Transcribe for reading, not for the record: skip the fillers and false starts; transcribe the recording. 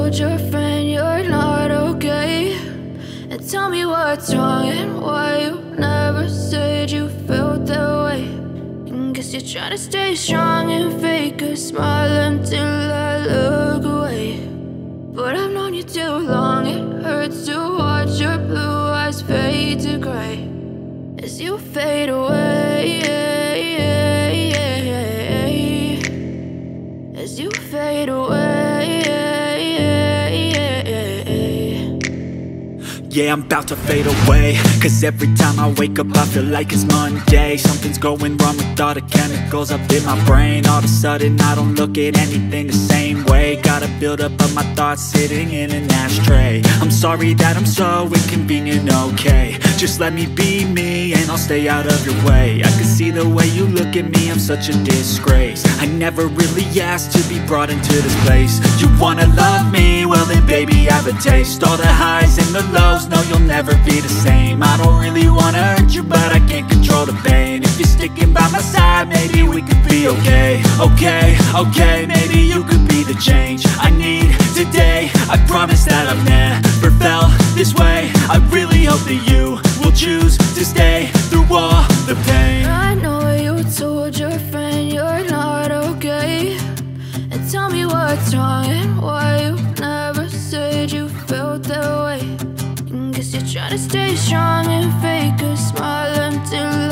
told your friend you're not okay, and tell me what's wrong and why you never said you felt that way. And guess you're trying to stay strong and fake a smile until I look away. But I've known you too long, it hurts to watch your blue eyes fade to gray as you fade away, as you fade away. Yeah, I'm about to fade away, cause every time I wake up I feel like it's Monday. Something's going wrong with all the chemicals up in my brain. All of a sudden I don't look at anything the same way. Got a buildup of my thoughts sitting in an ashtray. I'm sorry that I'm so inconvenient, okay. Just let me be me and I'll stay out of your way. I can see the way you look at me, I'm such a disgrace. I never really asked to be brought into this place. You wanna love me? Well then baby, have a taste. All the highs and the lows, no, you'll never be the same. I don't really wanna hurt you, but I can't control the pain. If you're sticking by my side, maybe we could be okay. Okay, maybe you could be the change I need today. I promise that I've never felt this way. I really hope that you will choose to stay through all the pain. I know you told your friend you're not okay, and tell me what's wrong and why you never said you felt that way. Guess you're trying to stay strong and fake a smile until